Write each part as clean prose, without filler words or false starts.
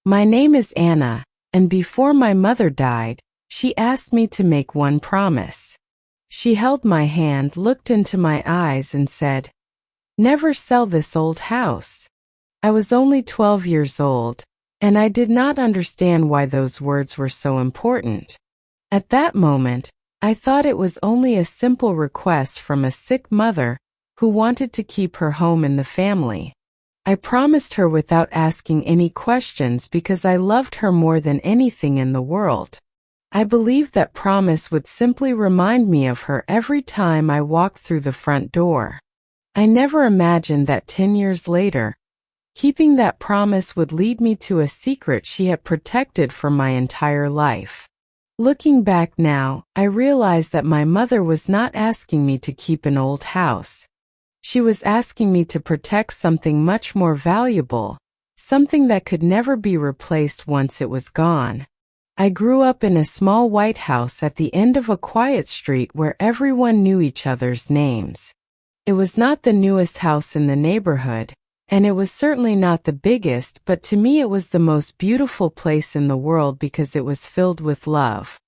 My name is Anna, and before my mother died, she asked me to make one promise. She held my hand, looked into my eyes, and said, "Never sell this old house." I was only 12 years old, and I did not understand why those words were so important. At that moment, I thought it was only a simple request from a sick mother who wanted to keep her home in the family. I promised her without asking any questions because I loved her more than anything in the world. I believed that promise would simply remind me of her every time I walked through the front door. I never imagined that 10 years later, keeping that promise would lead me to a secret she had protected for my entire life. Looking back now, I realize that my mother was not asking me to keep an old house. She was asking me to protect something much more valuable, something that could never be replaced once it was gone. I grew up in a small white house at the end of a quiet street where everyone knew each other's names. It was not the newest house in the neighborhood, and it was certainly not the biggest, but to me it was the most beautiful place in the world because it was filled with love.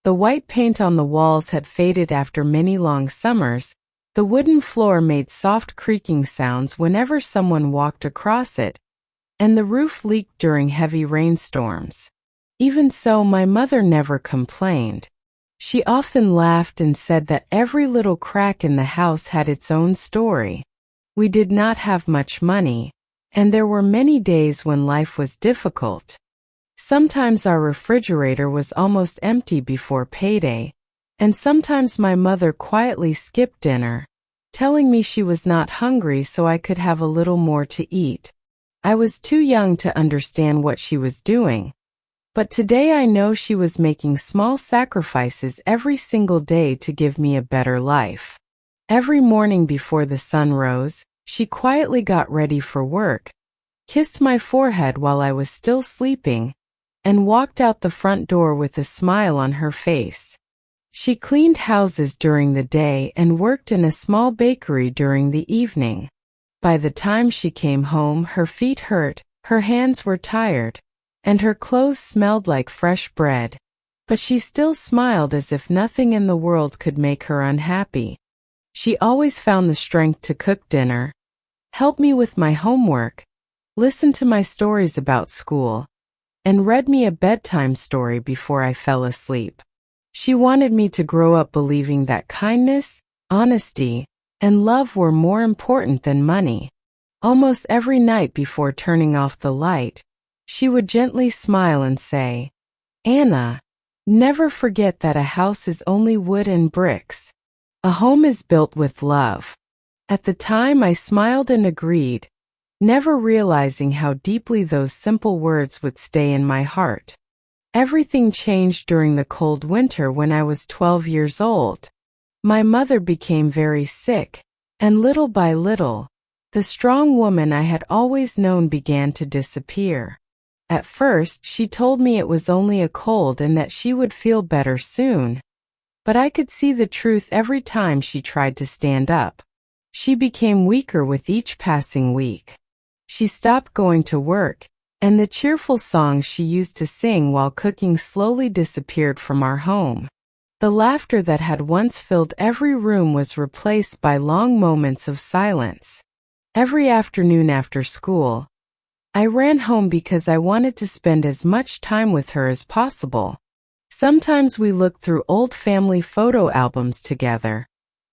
The white paint on the walls had faded after many long summers. The wooden floor made soft creaking sounds whenever someone walked across it, and the roof leaked during heavy rainstorms. Even so, my mother never complained. She often laughed and said that every little crack in the house had its own story. We did not have much money, and there were many days when life was difficult. Sometimes our refrigerator was almost empty before payday, and sometimes my mother quietly skipped dinner, telling me she was not hungry so I could have a little more to eat. I was too young to understand what she was doing, but today I know she was making small sacrifices every single day to give me a better life. Every morning before the sun rose, she quietly got ready for work, kissed my forehead while I was still sleeping, and walked out the front door with a smile on her face. She cleaned houses during the day and worked in a small bakery during the evening. By the time she came home, her feet hurt, her hands were tired, and her clothes smelled like fresh bread, but she still smiled as if nothing in the world could make her unhappy. She always found the strength to cook dinner, help me with my homework, listen to my stories about school, and read me a bedtime story before I fell asleep. She wanted me to grow up believing that kindness, honesty, and love were more important than money. Almost every night before turning off the light, she would gently smile and say, "Anna, never forget that a house is only wood and bricks. A home is built with love." At the time I smiled and agreed, never realizing how deeply those simple words would stay in my heart. Everything changed during the cold winter when I was 12 years old. My mother became very sick, and little by little, the strong woman I had always known began to disappear. At first, she told me it was only a cold and that she would feel better soon, but I could see the truth every time she tried to stand up. She became weaker with each passing week. She stopped going to work, and the cheerful songs she used to sing while cooking slowly disappeared from our home. The laughter that had once filled every room was replaced by long moments of silence. Every afternoon after school, I ran home because I wanted to spend as much time with her as possible. Sometimes we looked through old family photo albums together,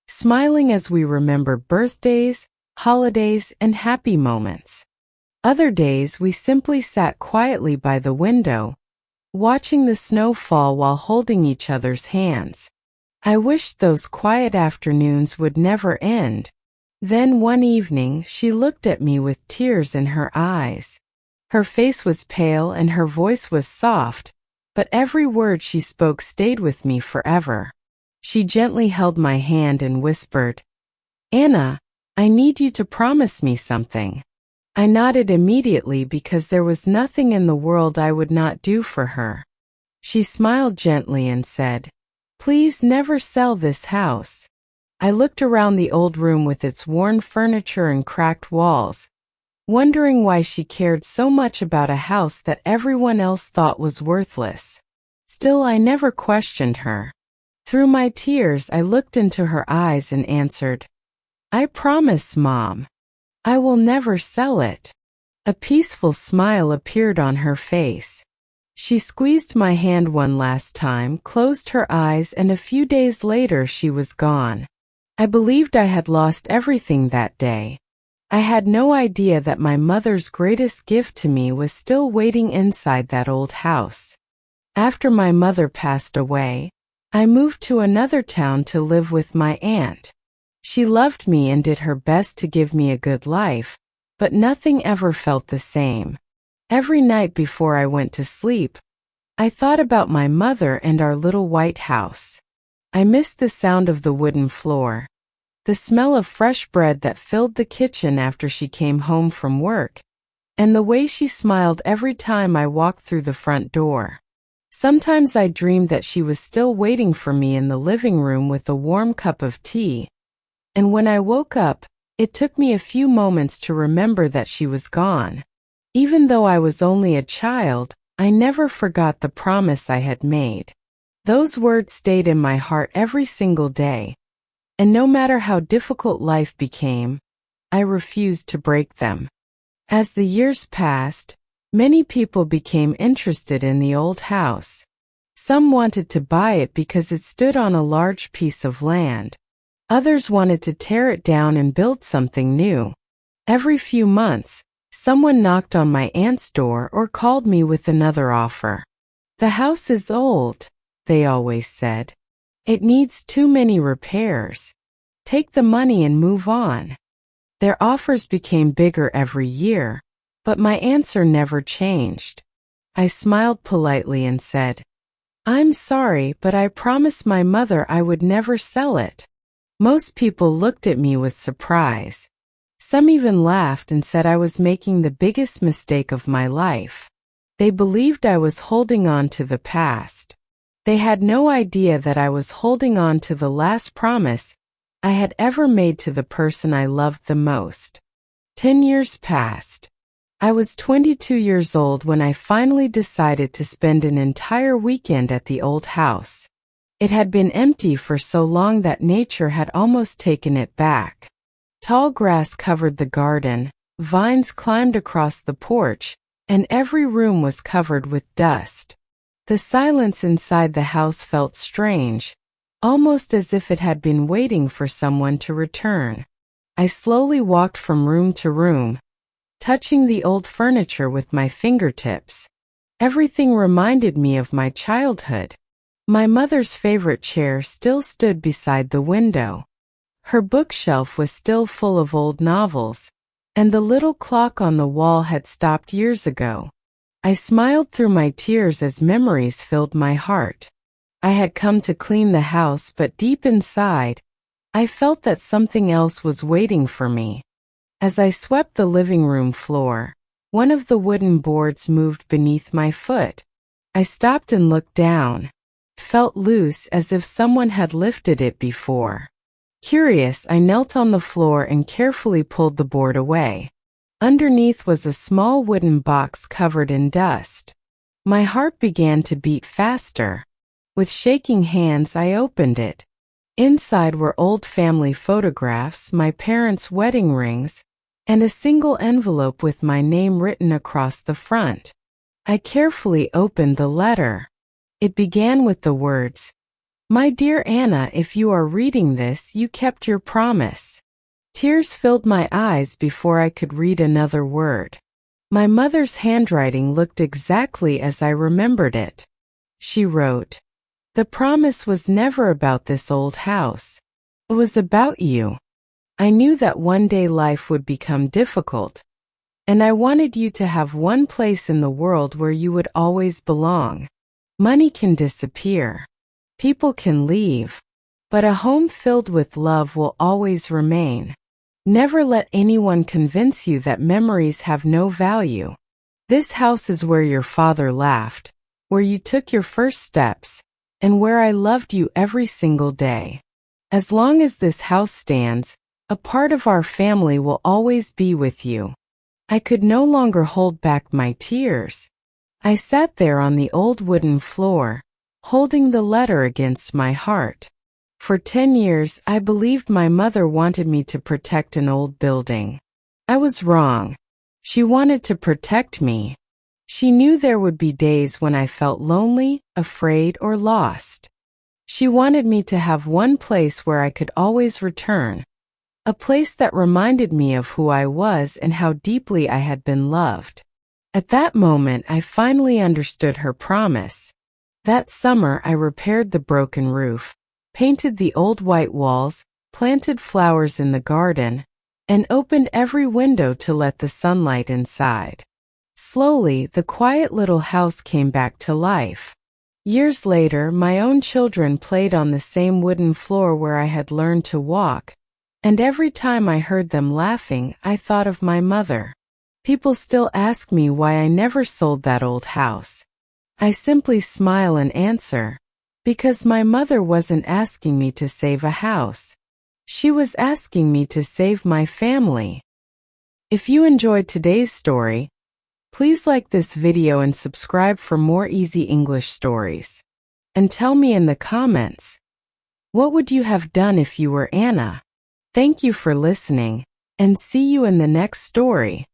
smiling as we remembered birthdays, holidays, and happy moments. Other days we simply sat quietly by the window, watching the snow fall while holding each other's hands. I wished those quiet afternoons would never end. Then one evening she looked at me with tears in her eyes. Her face was pale and her voice was soft, but every word she spoke stayed with me forever. She gently held my hand and whispered, "Anna, I need you to promise me something." I nodded immediately because there was nothing in the world I would not do for her. She smiled gently and said, "Please never sell this house." I looked around the old room with its worn furniture and cracked walls, wondering why she cared so much about a house that everyone else thought was worthless. Still, I never questioned her. Through my tears, I looked into her eyes and answered, "I promise, Mom. I will never sell it." A peaceful smile appeared on her face. She squeezed my hand one last time, closed her eyes, and a few days later she was gone. I believed I had lost everything that day. I had no idea that my mother's greatest gift to me was still waiting inside that old house. After my mother passed away, I moved to another town to live with my aunt. She loved me and did her best to give me a good life, but nothing ever felt the same. Every night before I went to sleep, I thought about my mother and our little white house. I missed the sound of the wooden floor, the smell of fresh bread that filled the kitchen after she came home from work, and the way she smiled every time I walked through the front door. Sometimes I dreamed that she was still waiting for me in the living room with a warm cup of tea, and when I woke up, it took me a few moments to remember that she was gone. Even though I was only a child, I never forgot the promise I had made. Those words stayed in my heart every single day, and no matter how difficult life became, I refused to break them. As the years passed, many people became interested in the old house. Some wanted to buy it because it stood on a large piece of land. Others wanted to tear it down and build something new. Every few months, someone knocked on my aunt's door or called me with another offer. "The house is old," they always said. "It needs too many repairs. Take the money and move on." Their offers became bigger every year, but my answer never changed. I smiled politely and said, "I'm sorry, but I promised my mother I would never sell it." Most people looked at me with surprise. Some even laughed and said I was making the biggest mistake of my life. They believed I was holding on to the past. They had no idea that I was holding on to the last promise I had ever made to the person I loved the most. 10 years passed. I was 22 years old when I finally decided to spend an entire weekend at the old house. It had been empty for so long that nature had almost taken it back. Tall grass covered the garden, vines climbed across the porch, and every room was covered with dust. The silence inside the house felt strange, almost as if it had been waiting for someone to return. I slowly walked from room to room, touching the old furniture with my fingertips. Everything reminded me of my childhood. My mother's favorite chair still stood beside the window. Her bookshelf was still full of old novels, and the little clock on the wall had stopped years ago. I smiled through my tears as memories filled my heart. I had come to clean the house, but deep inside, I felt that something else was waiting for me. As I swept the living room floor, one of the wooden boards moved beneath my foot. I stopped and looked down. It felt loose, as if someone had lifted it before. Curious, I knelt on the floor and carefully pulled the board away. Underneath was a small wooden box covered in dust. My heart began to beat faster. With shaking hands, I opened it. Inside were old family photographs, my parents' wedding rings, and a single envelope with my name written across the front. I carefully opened the letter. It began with the words, "My dear Anna, if you are reading this, you kept your promise." Tears filled my eyes before I could read another word. My mother's handwriting looked exactly as I remembered it. She wrote, "The promise was never about this old house. It was about you. I knew that one day life would become difficult, and I wanted you to have one place in the world where you would always belong. Money can disappear. People can leave, but a home filled with love will always remain. Never let anyone convince you that memories have no value. This house is where your father laughed, where you took your first steps, and where I loved you every single day. As long as this house stands, a part of our family will always be with you." I could no longer hold back my tears. I sat there on the old wooden floor, holding the letter against my heart. For 10 years, I believed my mother wanted me to protect an old building. I was wrong. She wanted to protect me. She knew there would be days when I felt lonely, afraid, or lost. She wanted me to have one place where I could always return, a place that reminded me of who I was and how deeply I had been loved. At that moment, I finally understood her promise. That summer, I repaired the broken roof, painted the old white walls, planted flowers in the garden, and opened every window to let the sunlight inside. Slowly, the quiet little house came back to life. Years later, my own children played on the same wooden floor where I had learned to walk, and every time I heard them laughing, I thought of my mother. People still ask me why I never sold that old house. I simply smile and answer, because my mother wasn't asking me to save a house. She was asking me to save my family. If you enjoyed today's story, please like this video and subscribe for more easy English stories. And tell me in the comments, what would you have done if you were Anna? Thank you for listening, and see you in the next story.